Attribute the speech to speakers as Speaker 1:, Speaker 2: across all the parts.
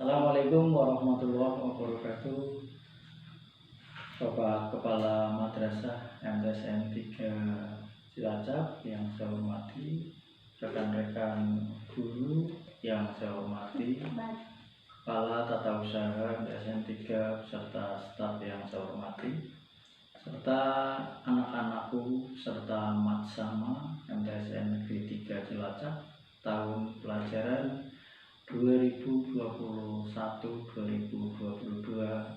Speaker 1: Assalamualaikum warahmatullahi wabarakatuh. Sobat Kepala Madrasah MTSN 3 Cilacap yang saya hormati, rekan-rekan guru yang saya hormati, Kepala Tata Usaha MTSN 3 serta staf yang saya hormati, serta anak-anakku serta Matsama MTSN Negeri 3 Cilacap tahun pelajaran 2021-2022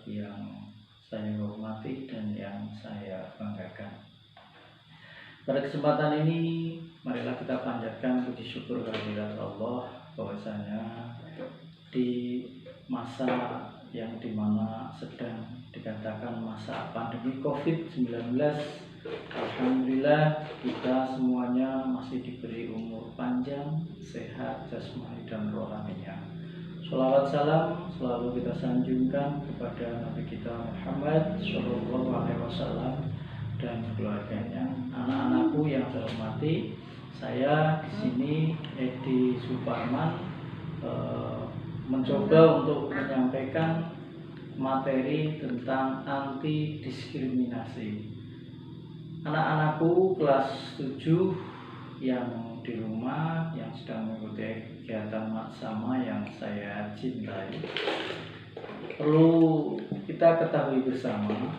Speaker 1: yang saya hormati dan yang saya banggakan. Pada kesempatan ini, marilah kita panjatkan puji syukur kehadirat Allah bahwasanya di masa yang dimana sedang dikatakan masa pandemi COVID-19, alhamdulillah kita semuanya masih diberi umur panjang, sehat jasmani dan rohaninya. Sholawat salam selalu kita sanjungkan kepada Nabi kita Muhammad SAW dan keluarganya. Anak-anakku yang saya hormati, saya di sini Edi Suparman mencoba untuk menyampaikan materi tentang anti diskriminasi. Anak-anakku kelas 7 yang di rumah yang sedang mengikuti kegiatan Matsama yang saya cintai, perlu kita ketahui bersama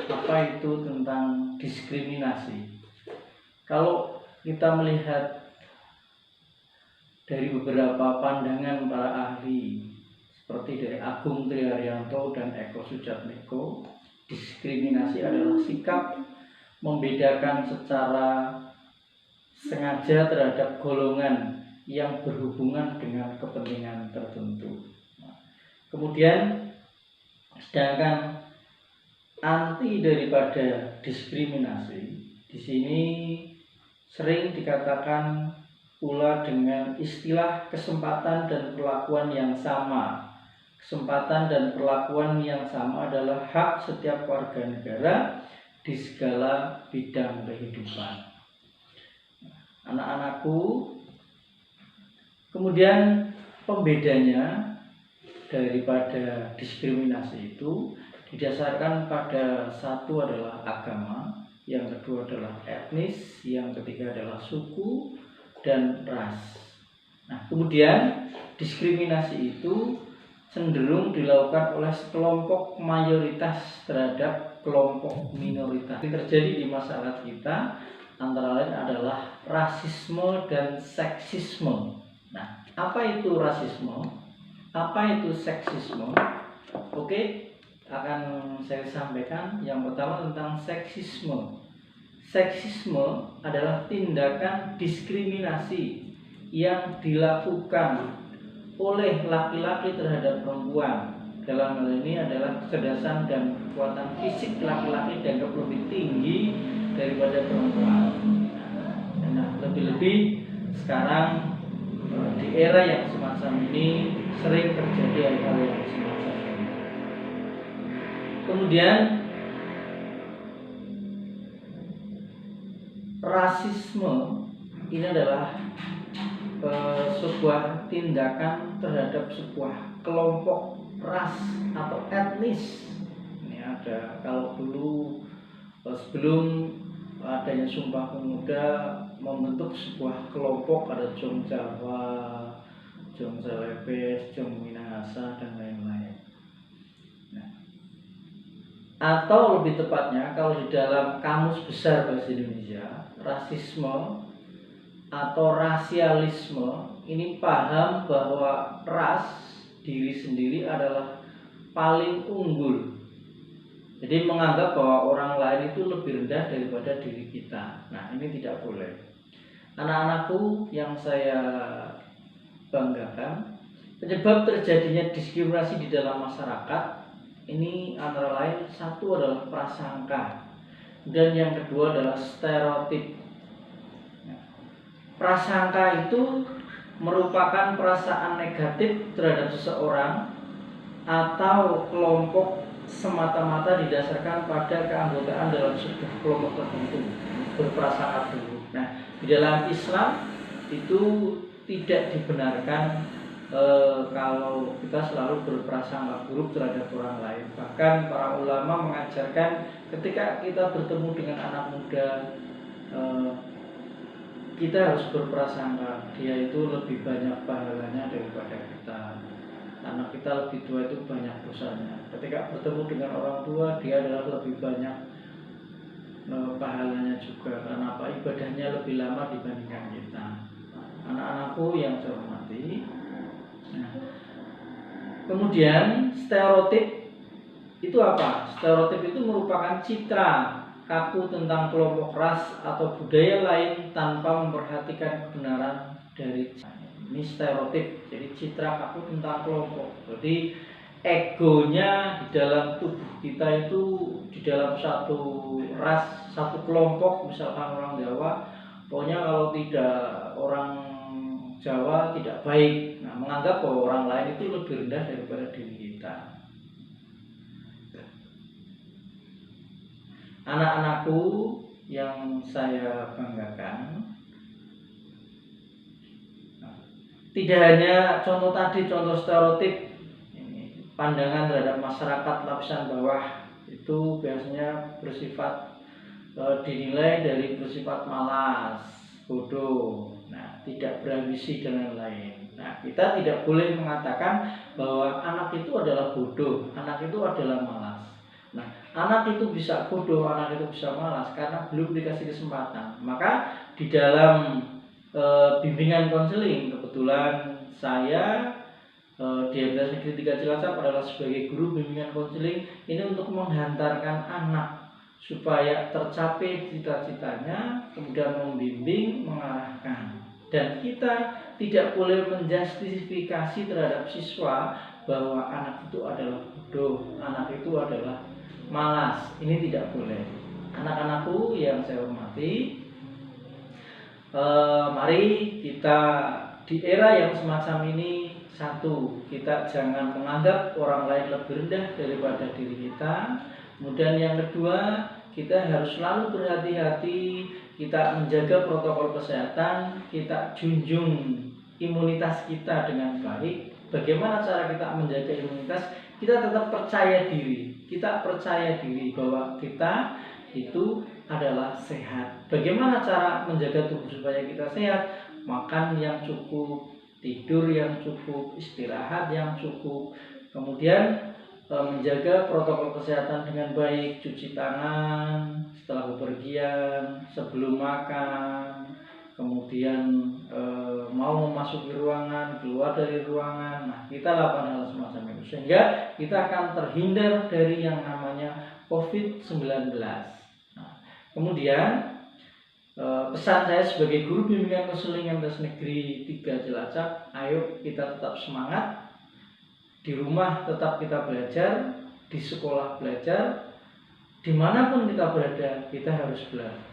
Speaker 1: apa itu tentang diskriminasi. Kalau kita melihat dari beberapa pandangan para ahli seperti dari Agung Triharyanto dan Eko Sujatmiko, diskriminasi adalah sikap membedakan secara sengaja terhadap golongan yang berhubungan dengan kepentingan tertentu. Kemudian, sedangkan anti daripada diskriminasi di sini sering dikatakan pula dengan istilah kesempatan dan perlakuan yang sama. Kesempatan dan perlakuan yang sama adalah hak setiap warga negara di segala bidang kehidupan. Anak-anakku, kemudian pembedanya daripada diskriminasi itu didasarkan pada satu adalah agama, yang kedua adalah etnis, yang ketiga adalah suku dan ras. Nah, kemudian diskriminasi itu cenderung dilakukan oleh sekelompok mayoritas terhadap kelompok minoritas. Yang terjadi di masyarakat kita antara lain adalah rasisme dan seksisme. Nah, apa itu rasisme? Apa itu seksisme? Oke, akan saya sampaikan. Yang pertama tentang seksisme. Seksisme adalah tindakan diskriminasi yang dilakukan oleh laki-laki terhadap perempuan. Dalam hal ini adalah kecerdasan dan kekuatan fisik laki-laki dianggap lebih tinggi daripada perempuan. Nah, lebih-lebih sekarang di era yang semacam ini sering terjadi hal-hal yang semacam ini. Kemudian rasisme ini adalah sebuah tindakan terhadap sebuah kelompok ras atau etnis. Ini ada, kalau dulu sebelum adanya Sumpah Pemuda membentuk sebuah kelompok, ada Jong Jawa, Jong Celebes, Jong Minahasa dan lain-lain. Nah, atau lebih tepatnya kalau di dalam Kamus Besar Bahasa Indonesia, rasisme atau rasialisme ini paham bahwa ras diri sendiri adalah paling unggul. Jadi menganggap bahwa orang lain itu lebih rendah daripada diri kita. Nah, ini tidak boleh. Anak-anakku yang saya banggakan, penyebab terjadinya diskriminasi di dalam masyarakat ini antara lain satu adalah prasangka, dan yang kedua adalah stereotip. Prasangka itu merupakan perasaan negatif terhadap seseorang atau kelompok semata-mata didasarkan pada keanggotaan dalam sebuah kelompok tertentu, berprasangka buruk. Nah, di dalam Islam itu tidak dibenarkan kalau kita selalu berprasangka buruk terhadap orang lain. Bahkan para ulama mengajarkan ketika kita bertemu dengan anak muda, kita harus berprasangka dia itu lebih banyak pahalanya daripada kita, karena kita lebih tua itu banyak dosanya. Ketika bertemu dengan orang tua, dia adalah lebih banyak pahalanya juga, karena apa? Ibadahnya lebih lama dibandingkan kita. Anak-anakku yang saya hormati, nah, kemudian stereotip itu apa? Stereotip itu merupakan citra kaku tentang kelompok ras atau budaya lain tanpa memperhatikan kebenaran dari ini stereotip. Jadi citra kaku tentang kelompok. Jadi egonya di dalam tubuh kita itu, di dalam satu ras, satu kelompok, misalkan orang Jawa, pokoknya kalau tidak orang Jawa tidak baik. Nah, menganggap bahwa orang lain itu lebih rendah daripada diri kita. Anak-anakku yang saya banggakan, tidak hanya contoh tadi, contoh stereotip, pandangan terhadap masyarakat lapisan bawah itu biasanya bersifat dinilai dari bersifat malas, bodoh, nah, tidak berambisi dan lain-lain. Nah, kita tidak boleh mengatakan bahwa anak itu adalah bodoh, anak itu adalah malas. Nah, anak itu bisa bodoh, anak itu bisa malas karena belum dikasih kesempatan. Maka di dalam bimbingan konseling, kebetulan saya di MTs Negeri 3 Cilacap adalah sebagai guru bimbingan konseling ini untuk menghantarkan anak supaya tercapai cita-citanya, kemudian membimbing, mengarahkan. Dan kita tidak boleh menjustifikasi terhadap siswa bahwa anak itu adalah bodoh, anak itu adalah malas. Ini tidak boleh. Anak-anakku yang saya hormati, mari kita di era yang semacam ini, satu, kita jangan menganggap orang lain lebih rendah daripada diri kita. Kemudian yang kedua, kita harus selalu berhati-hati, kita menjaga protokol kesehatan, kita junjung imunitas kita dengan baik. Bagaimana cara kita menjaga imunitas? Kita tetap percaya diri. Kita percaya diri bahwa kita itu adalah sehat. Bagaimana cara menjaga tubuh supaya kita sehat? Makan yang cukup, tidur yang cukup, istirahat yang cukup, kemudian menjaga protokol kesehatan dengan baik, cuci tangan setelah bepergian, sebelum makan, kemudian mau memasuki ruangan, keluar dari ruangan. Nah, kita lakukan hal semacam itu sehingga kita akan terhindar dari yang namanya COVID-19. Nah, kemudian pesan saya sebagai guru bimbingan konseling MTs Negeri 3 Cilacap, ayo kita tetap semangat, di rumah tetap kita belajar, di sekolah belajar, dimanapun kita berada kita harus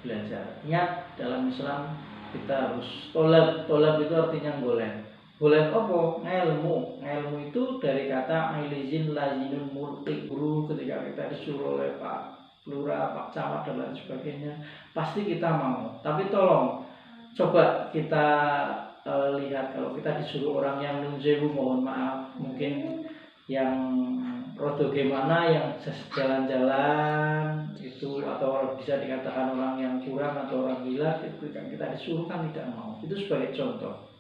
Speaker 1: belajar. Ingat, dalam Islam kita harus tolab. Tolab itu artinya golek. Golek apa? Ilmu. Ilmu itu dari kata ailizin lazinun multi. Guru ketika kita disuruh oleh Pak Lurah, Pak Camat dan lain sebagainya, pasti kita mau. Tapi tolong coba kita lihat, kalau kita disuruh orang yang nunzewu, mohon maaf, mungkin yang rodo gimana, yang jalan-jalan itu, atau bisa dikatakan orang yang kurang atau orang gila, itu kan kita disuruh kan tidak mau. Itu sebagai contoh.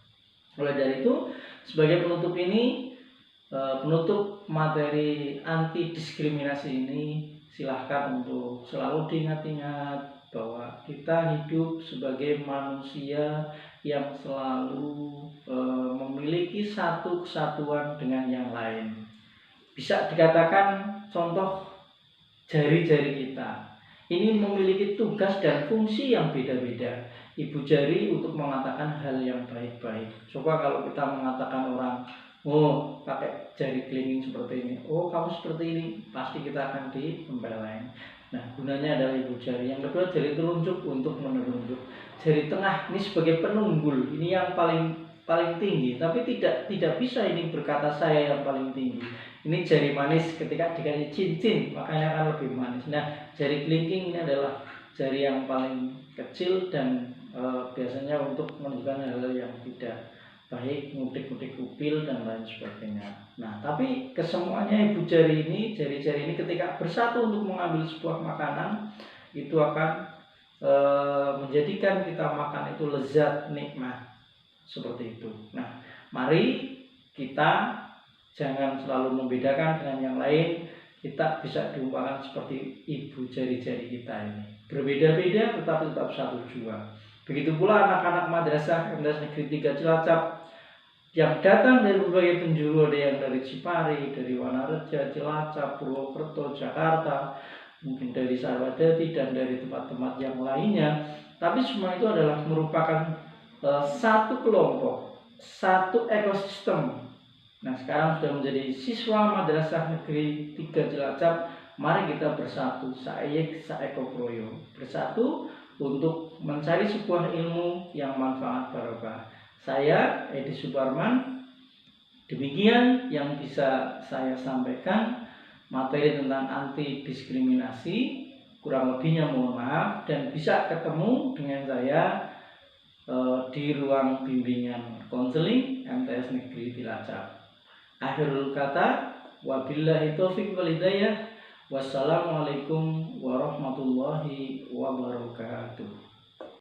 Speaker 1: Oleh dari itu, sebagai penutup ini, penutup materi anti diskriminasi ini, silahkan untuk selalu diingat-ingat bahwa kita hidup sebagai manusia yang selalu memiliki satu kesatuan dengan yang lain. Bisa dikatakan contoh jari-jari kita ini memiliki tugas dan fungsi yang beda-beda. Ibu jari untuk mengatakan hal yang baik-baik. Coba kalau kita mengatakan orang, oh pakai jari kelingking seperti ini, oh kamu seperti ini, pasti kita akan ditempelin. Nah, gunanya adalah ibu jari. Yang kedua, jari telunjuk untuk menunjuk. Jari tengah ini sebagai penunggul, ini yang paling tinggi. Tapi tidak bisa ini berkata saya yang paling tinggi. Ini jari manis, ketika dikasih cincin makanya akan lebih manis. Nah, jari kelingking ini adalah jari yang paling kecil dan biasanya untuk menunjukkan hal-hal yang tidak baik ngutik-ngutik upil dan lain sebagainya. Nah, tapi kesemuanya ibu jari ini ketika bersatu untuk mengambil sebuah makanan itu akan menjadikan kita makan itu lezat, nikmat, seperti itu. Nah, mari kita jangan selalu membedakan dengan yang lain. Kita bisa diumpamakan seperti ibu jari-jari kita ini, berbeda-beda tetapi tetap satu jua. Begitu pula anak-anak madrasah MTS Negeri 3 Cilacap yang datang dari berbagai penjuru, ada yang dari Cipari, dari Wanareja, Cilacap, Purwokerto, Jakarta, mungkin dari Sarwadati dan dari tempat-tempat yang lainnya. Tapi semua itu adalah merupakan satu kelompok, satu ekosistem. Nah, sekarang sudah menjadi siswa Madrasah Negeri 3 Cilacap. Mari kita bersatu, saeyek saekokroyo, bersatu untuk mencari sebuah ilmu yang manfaat barokah. Saya Edi Suparman, demikian yang bisa saya sampaikan materi tentang anti diskriminasi. Kurang lebihnya mohon maaf, dan bisa ketemu dengan saya di ruang bimbingan konseling MTS Negeri Cilacap. Akhirul kata, wabillahi taufiq wal hidayah. Wassalamualaikum warahmatullahi wabarakatuh.